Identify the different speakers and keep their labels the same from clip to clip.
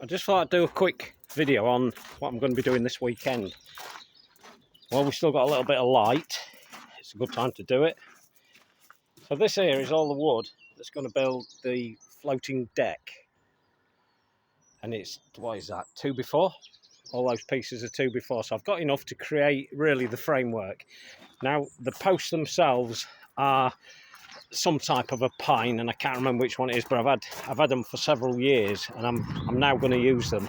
Speaker 1: I just thought I'd do a quick video on what I'm going to be doing this weekend. Well, we've still got a little bit of light. It's a good time to do it. So this here is all the wood that's going to build the floating deck. And it's, what is that, 2x4? All those pieces are 2x4. So I've got enough to create really the framework. Now, the posts themselves are some type of a pine, and I can't remember which one it is, but I've had them for several years, and I'm now going to use them.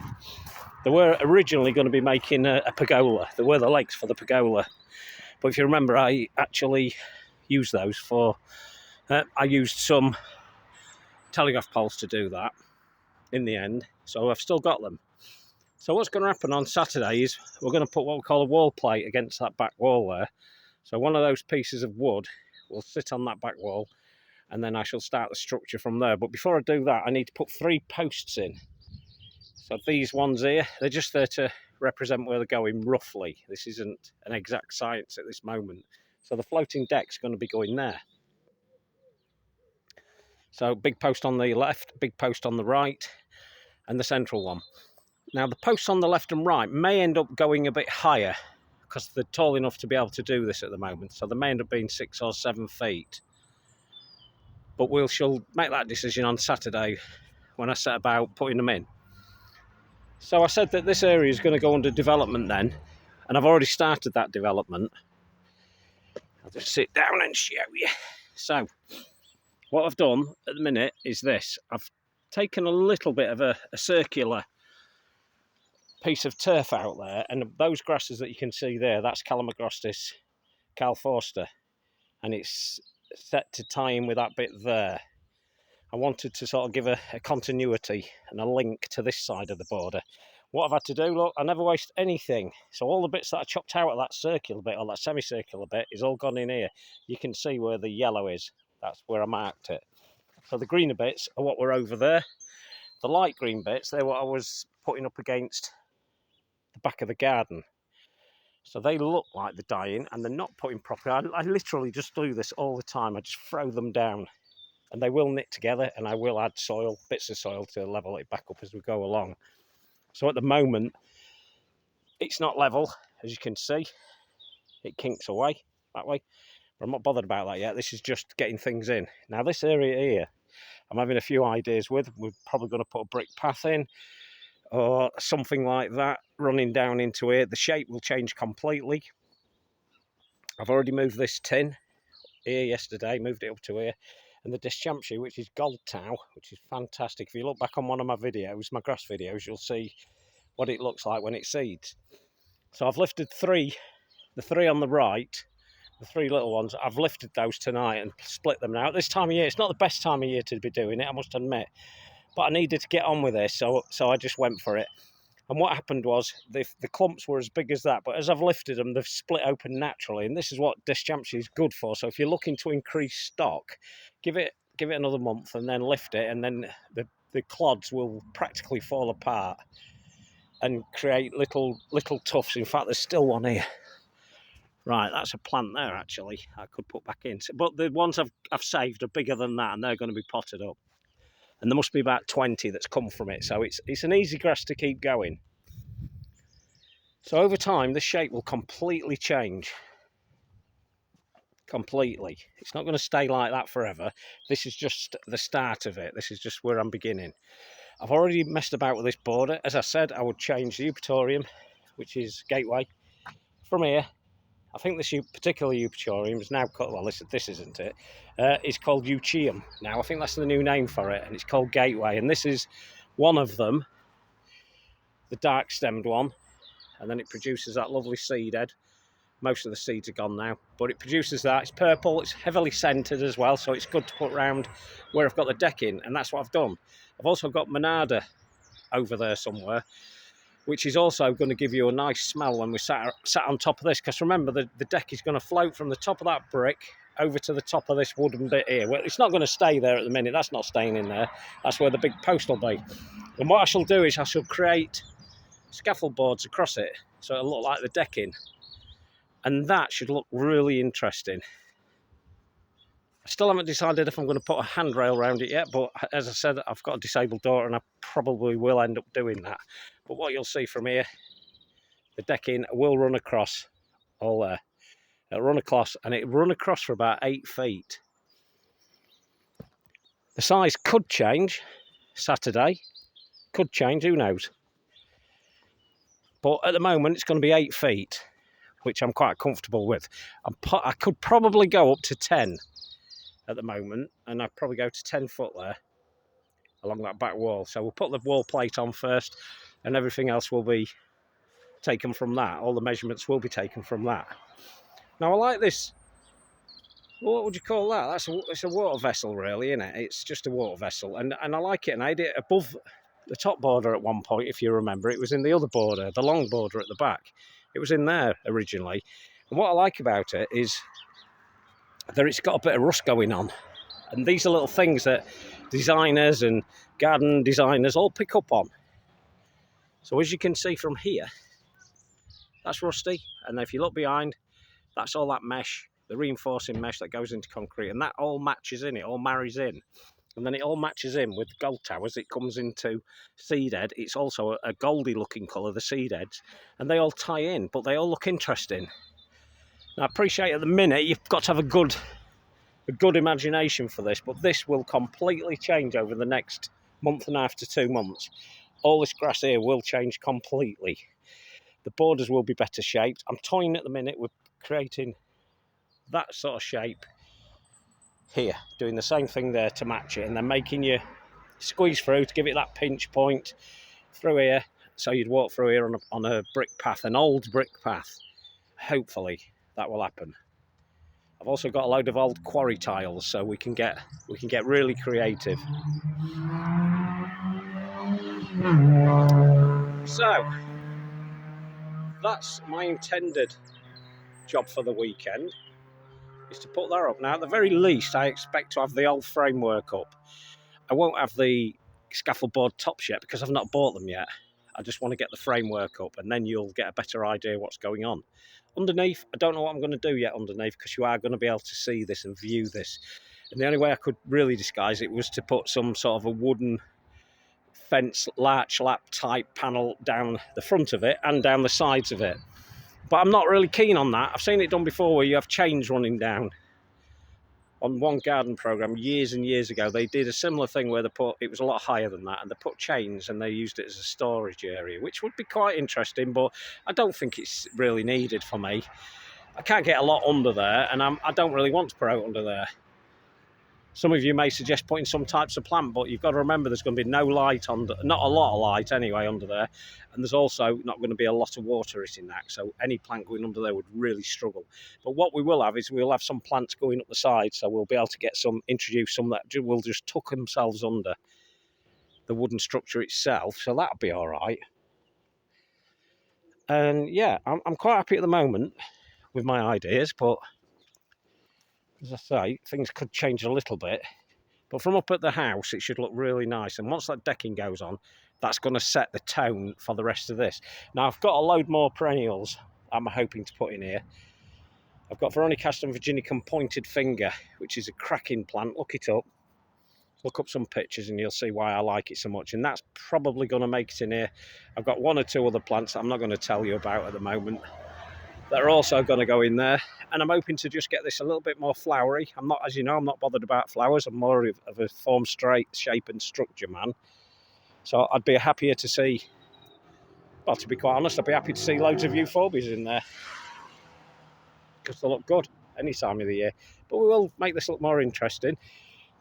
Speaker 1: They were originally going to be making a pergola. There were the legs for the pergola, but if you remember, I actually used those for. I used some telegraph poles to do that in the end, so I've still got them. So what's going to happen on Saturday is we're going to put what we call a wall plate against that back wall there. So one of those pieces of wood will sit on that back wall, and then I shall start the structure from there. But before I do that, I need to put 3 posts in. So these ones here, they're just there to represent where they're going roughly. This isn't an exact science at this moment. So the floating deck's going to be going there. So big post on the left, big post on the right, and the central one. Now the posts on the left and right may end up going a bit higher because they're tall enough to be able to do this at the moment. So they may end up being 6 or 7 feet. But we shall make that decision on Saturday when I set about putting them in. So I said that this area is going to go under development then, and I've already started that development. I'll just sit down and show you. So what I've done at the minute is this. I've taken a little bit of a circular piece of turf out there, and those grasses that you can see there, that's Calamagrostis calforsta, and it's set to tie in with that bit there. I wanted to sort of give a continuity and a link to this side of the border. What I've had to do, look, I never waste anything. So all the bits that I chopped out of that circular bit, or that semicircular bit, is all gone in here. You can see where the yellow is. That's where I marked it. So the greener bits are what were over there. The light green bits, they're what I was putting up against the back of the garden. So they look like they're dying, and they're not put in properly. I literally just do this all the time. I just throw them down. And they will knit together, and I will add soil, bits of soil, to level it back up as we go along. So at the moment, it's not level, as you can see. It kinks away that way, but I'm not bothered about that yet. This is just getting things in. Now this area here, I'm having a few ideas with. We're probably going to put a brick path in, or something like that, running down into here. The shape will change completely. I've already moved this tin here yesterday, moved it up to here. And the Deschamps, which is Gold Tau, which is fantastic. If you look back on one of my videos, my grass videos, you'll see what it looks like when it seeds. So I've lifted the 3 on the right, the 3 little ones. I've lifted those tonight and split them now. At this time of year, it's not the best time of year to be doing it, I must admit. But I needed to get on with this, so I just went for it. And what happened was, the clumps were as big as that, but as I've lifted them, they've split open naturally, and this is what Deschamps is good for. So if you're looking to increase stock, give it another month and then lift it, and then the clods will practically fall apart and create little tufts. In fact, there's still one here. Right, that's a plant there, actually, I could put back in. But the ones I've saved are bigger than that, and they're going to be potted up. And there must be about 20 that's come from it, so it's an easy grass to keep going. So over time, the shape will completely change. Completely. It's not going to stay like that forever. This is just the start of it. This is just where I'm beginning. I've already messed about with this border. As I said, I would change the Eupatorium, which is Gateway, from here. I think this particular Eupatorium is now called, well, this isn't it. It's called Eucheum now. I think that's the new name for it, and it's called Gateway. And this is one of them, the dark-stemmed one, and then it produces that lovely seed head. Most of the seeds are gone now, but it produces that. It's purple, it's heavily scented as well, so it's good to put around where I've got the deck in, and that's what I've done. I've also got Monarda over there somewhere, which is also going to give you a nice smell when we sat on top of this, because remember, the deck is going to float from the top of that brick over to the top of this wooden bit here. Well, it's not going to stay there at the minute. That's not staying in there. That's where the big post will be. And what I shall do is I shall create scaffold boards across it, so it'll look like the decking. And that should look really interesting. I still haven't decided if I'm going to put a handrail around it yet, but as I said, I've got a disabled daughter and I probably will end up doing that. But what you'll see from here, the decking will run across all there. It'll run across, and it'll run across for about 8 feet. The size could change Saturday, could change, who knows. But at the moment, it's going to be 8 feet, which I'm quite comfortable with. I could probably go up to 10 at the moment, and I'd probably go to 10 foot there along that back wall. So we'll put the wall plate on first, and everything else will be taken from that. All the measurements will be taken from that. Now I like this. What would you call that? It's a water vessel, really, isn't it? It's just a water vessel, and I like it. And I had it above the top border at one point, if you remember. It was in the other border, the long border at the back. It was in there originally. And what I like about it is that it's got a bit of rust going on. And these are little things that designers and garden designers all pick up on. So as you can see from here, that's rusty. And if you look behind, that's all that mesh, the reinforcing mesh that goes into concrete. And that all matches in, it all marries in. And then it all matches in with gold towers. It comes into seed head. It's also a goldy looking colour, the seed heads. And they all tie in, but they all look interesting. Now I appreciate at the minute you've got to have a good imagination for this, but this will completely change over the next month and a half to 2 months. All this grass here will change completely. The borders will be better shaped. I'm toying at the minute with creating that sort of shape here, doing the same thing there to match it, and then making you squeeze through to give it that pinch point through here, so you'd walk through here on a brick path, an old brick path. Hopefully that will happen. I've also got a load of old quarry tiles, so we can get really creative. So that's my intended job for the weekend, is to put that up. Now at the very least I expect to have the old framework up. I won't have the scaffold board tops yet because I've not bought them yet. I just want to get the framework up, and then you'll get a better idea what's going on. Underneath, I don't know what I'm going to do yet underneath, because you are going to be able to see this and view this. And the only way I could really disguise it was to put some sort of a wooden fence, larch lap type panel down the front of it and down the sides of it. But I'm not really keen on that. I've seen it done before where you have chains running down. On one garden program years and years ago, they did a similar thing where it was a lot higher than that, and they put chains and they used it as a storage area, which would be quite interesting, but I don't think it's really needed for me. I can't get a lot under there, and I don't really want to put out under there. Some of you may suggest putting some types of plant, but you've got to remember there's going to be no light under, not a lot of light anyway under there, and there's also not going to be a lot of water hitting that, so any plant going under there would really struggle. But what we will have is we'll have some plants going up the side, so we'll be able to get introduce some that will just tuck themselves under the wooden structure itself, so that'll be all right. And yeah, I'm quite happy at the moment with my ideas, but as I say, things could change a little bit. But from up at the house, it should look really nice. And once that decking goes on, that's going to set the tone for the rest of this. Now, I've got a load more perennials I'm hoping to put in here. I've got Veronicastum virginicum pointed finger, which is a cracking plant. Look it up. Look up some pictures and you'll see why I like it so much. And that's probably going to make it in here. I've got 1 or 2 other plants that I'm not going to tell you about at the moment that are also going to go in there. And I'm hoping to just get this a little bit more flowery. I'm not, as you know, I'm not bothered about flowers. I'm more of a form, shape and structure man. So I'd be happier to see, well, to be quite honest, I'd be happy to see loads of euphorbias in there, because they look good any time of the year. But we will make this look more interesting.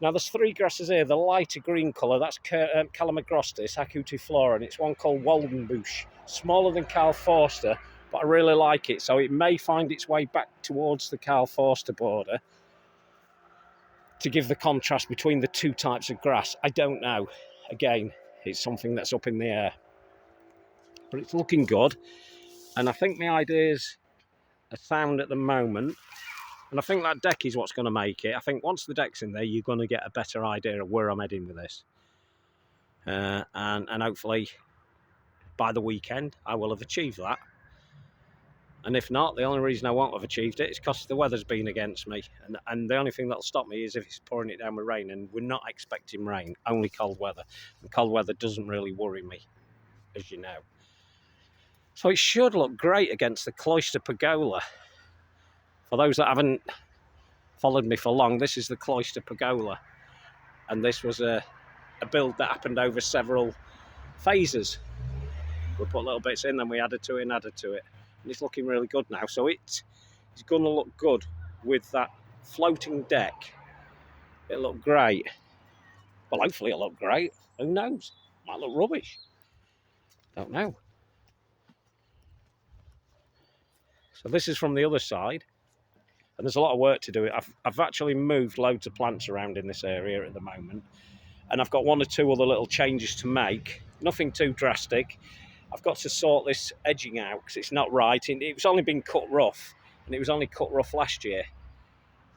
Speaker 1: Now there's 3 grasses here. The lighter green colour, that's Calamagrostis acutiflora, and it's one called Waldenbush. Smaller than Carl Forster, but I really like it, so it may find its way back towards the Carl Forster border to give the contrast between the 2 types of grass. I don't know. Again, it's something that's up in the air. But it's looking good, and I think my ideas are sound at the moment, and I think that deck is what's going to make it. I think once the deck's in there, you're going to get a better idea of where I'm heading with this. And hopefully by the weekend, I will have achieved that. And if not, the only reason I won't have achieved it is because the weather's been against me. And the only thing that'll stop me is if it's pouring it down with rain. And we're not expecting rain, only cold weather. And cold weather doesn't really worry me, as you know. So it should look great against the Cloister Pergola. For those that haven't followed me for long, this is the Cloister Pergola. And this was a build that happened over several phases. We put little bits in, then we added to it and added to it. And it's looking really good now. So it's going to look good with that floating deck. It'll look great. Well, hopefully it'll look great. Who knows? Might look rubbish. Don't know. So this is from the other side. And there's a lot of work to do. I've actually moved loads of plants around in this area at the moment. And I've got one or two other little changes to make. Nothing too drastic. I've got to sort this edging out because it's not right. It was only been cut rough, and it was only cut rough last year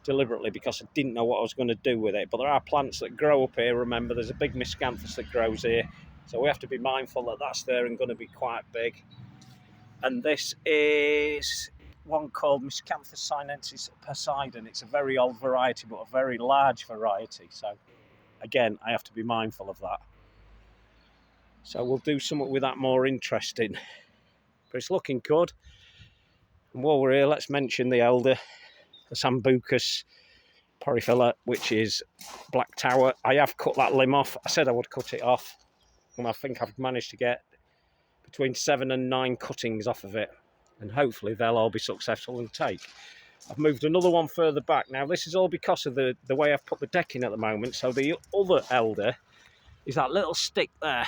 Speaker 1: deliberately because I didn't know what I was going to do with it. But there are plants that grow up here. Remember, there's a big miscanthus that grows here, so we have to be mindful that that's there and going to be quite big. And this is one called Miscanthus sinensis Poseidon. It's a very old variety, but a very large variety. So again, I have to be mindful of that. So we'll do something with that more interesting. But it's looking good. And while we're here, let's mention the elder, the Sambucus porifera, which is Black Tower. I have cut that limb off. I said I would cut it off. And I think I've managed to get between 7 and 9 cuttings off of it. And hopefully they'll all be successful and take. I've moved another one further back. Now this is all because of the way I've put the deck in at the moment. So the other elder is that little stick there.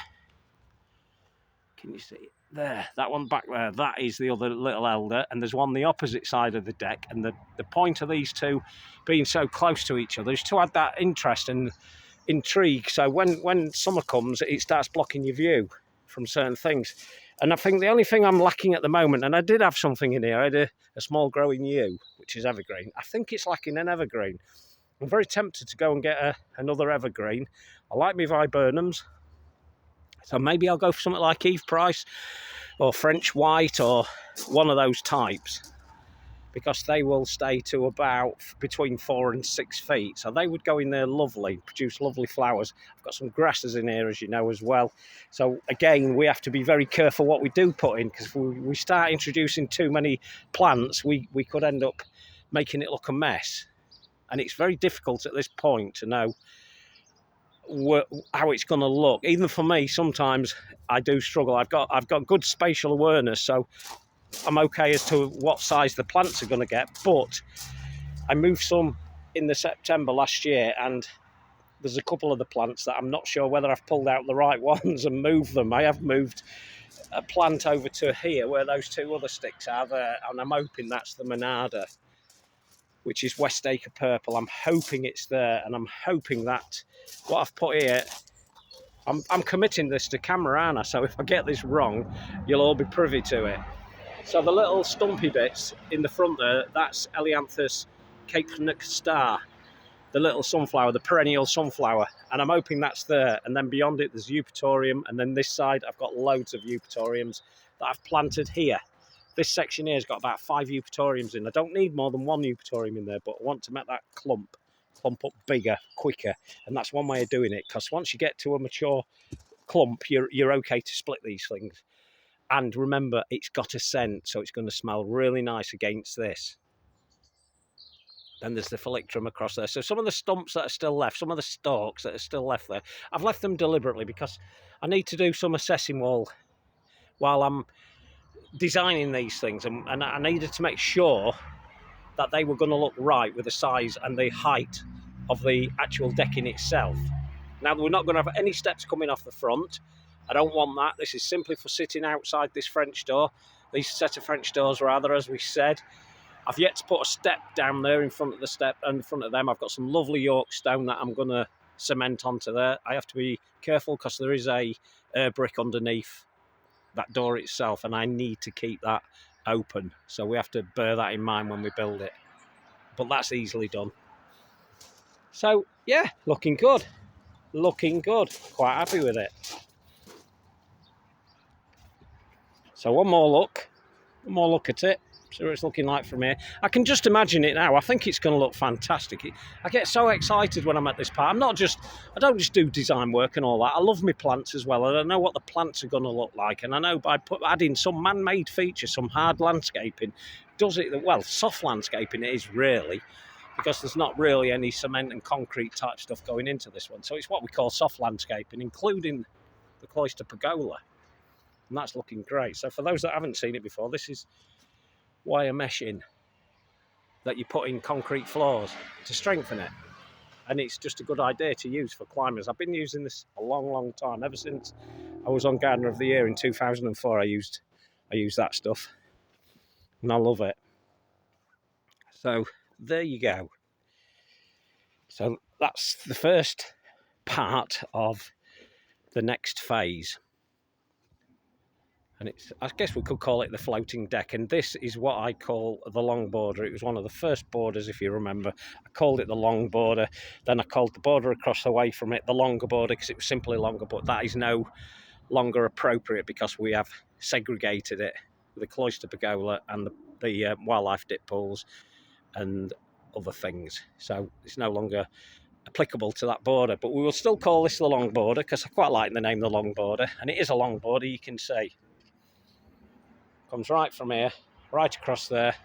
Speaker 1: Can you see it? There, that one back there, that is the other little elder, and there's one the opposite side of the deck. And the point of these two being so close to each other is to add that interest and intrigue. So when summer comes, it starts blocking your view from certain things. And I think the only thing I'm lacking at the moment, and I did have something in here, I had a small growing yew, which is evergreen. I think it's lacking an evergreen. I'm very tempted to go and get another evergreen. I like my viburnums. So maybe I'll go for something like Eve Price or French White or one of those types, because they will stay to about between 4 and 6 feet. So they would go in there lovely, produce lovely flowers. I've got some grasses in here, as you know, as well. So again, we have to be very careful what we do put in, because if we start introducing too many plants, we could end up making it look a mess. And it's very difficult at this point to know how it's going to look. Even for me, sometimes I do struggle. I've got good spatial awareness, so I'm okay as to what size the plants are going to get. But I moved some in the September last year, and there's a couple of the plants that I'm not sure whether I've pulled out the right ones and moved them. I have moved a plant over to here where those two other sticks are there, and I'm hoping that's the Monarda, which is Westacre Purple. I'm hoping it's there, and I'm hoping that what I've put here, I'm committing this to camera, aren't I? So if I get this wrong, you'll all be privy to it. So the little stumpy bits in the front there, that's Elianthus Cape Star, the little sunflower, the perennial sunflower, and I'm hoping that's there. And then beyond it, there's Eupatorium, and then this side, I've got loads of Eupatoriums that I've planted here. This section here has got about 5 Eupatoriums in. I don't need more than 1 Eupatorium in there, but I want to make that clump up bigger, quicker. And that's one way of doing it, because once you get to a mature clump, you're okay to split these things. And remember, it's got a scent, so it's going to smell really nice against this. Then there's the Phyllictrum across there. So some of the stumps that are still left, some of the stalks that are still left there, I've left them deliberately because I need to do some assessing while I'm designing these things, and I needed to make sure that they were going to look right with the size and the height of the actual decking itself. Now, we're not going to have any steps coming off the front. I don't want that. This is simply for sitting outside this French door, these set of French doors rather, as we said. I've yet to put a step down there in front of the step, and in front of them I've got some lovely York stone that I'm going to cement onto there. I have to be careful because there is a brick underneath that door itself, and I need to keep that open, so we have to bear that in mind when we build it, but that's easily done. So yeah, looking good, quite happy with it. So one more look at it. See what it's looking like from here. I can just imagine it now. I think it's going to look fantastic. I get so excited when I'm at this part. I don't just do design work and all that. I love my plants as well, and I know what the plants are going to look like. And I know by adding some man-made features, some hard landscaping, does it well. Soft landscaping it is really, because there's not really any cement and concrete type stuff going into this one. So it's what we call soft landscaping, including the cloister pergola, and that's looking great. So for those that haven't seen it before, this is wire meshing that you put in concrete floors to strengthen it, and it's just a good idea to use for climbers. I've been using this a long time, ever since I was on Gardener of the Year in 2004. I used that stuff, and I love it. So there you go. So that's the first part of the next phase. And I guess we could call it the floating deck. And this is what I call the long border. It was one of the first borders, if you remember. I called it the long border. Then I called the border across the way from it the longer border, because it was simply longer. But that is no longer appropriate, because we have segregated it with the cloister pergola and the wildlife dip pools and other things. So it's no longer applicable to that border. But we will still call this the long border, because I quite like the name the long border. And it is a long border, you can see. Comes right from here, right across there.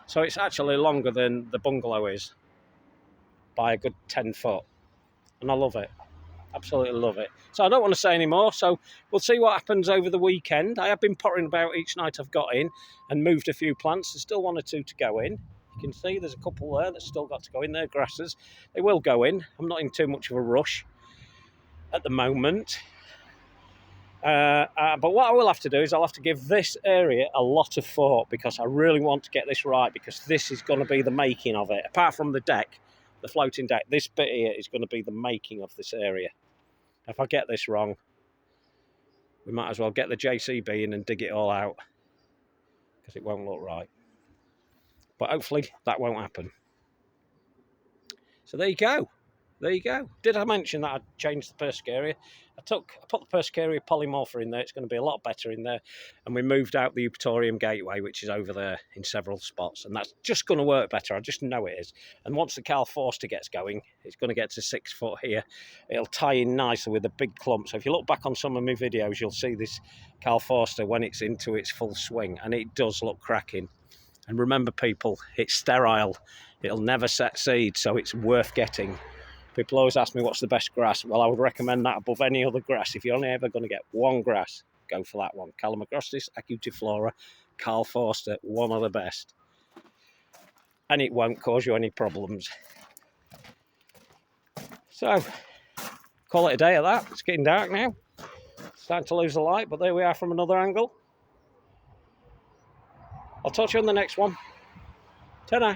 Speaker 1: So it's actually longer than the bungalow is by a good 10 foot. And I love it. Absolutely love it. So I don't want to say any more. So we'll see what happens over the weekend. I have been pottering about each night I've got in and moved a few plants. There's still one or two to go in. You can see there's a couple there that's still got to go in. They're grasses. They will go in. I'm not in too much of a rush at the moment. But what I will have to do is I'll have to give this area a lot of thought, because I really want to get this right, because this is going to be the making of it. Apart from the deck, the floating deck, this bit here is going to be the making of this area. If I get this wrong, we might as well get the JCB in and dig it all out, because it won't look right. But hopefully that won't happen. So there you go. There you go. Did I mention that I'd changed the Persicaria? I put the Persicaria polymorpha in there. It's going to be a lot better in there. And we moved out the Eupatorium gateway, which is over there in several spots. And that's just going to work better. I just know it is. And once the Cal Forster gets going, it's going to get to 6 foot here. It'll tie in nicely with a big clump. So if you look back on some of my videos, you'll see this Cal Forster when it's into its full swing. And it does look cracking. And remember, people, it's sterile. It'll never set seed, so it's worth getting. People always ask me what's the best grass. Well, I would recommend that above any other grass. If you're only ever going to get one grass, go for that one. Calamagrostis, Acutiflora, Cal Forster, one of the best. And it won't cause you any problems. So, call it a day at that. It's getting dark now. It's time to lose the light, but there we are from another angle. I'll talk to you on the next one. Ta-da.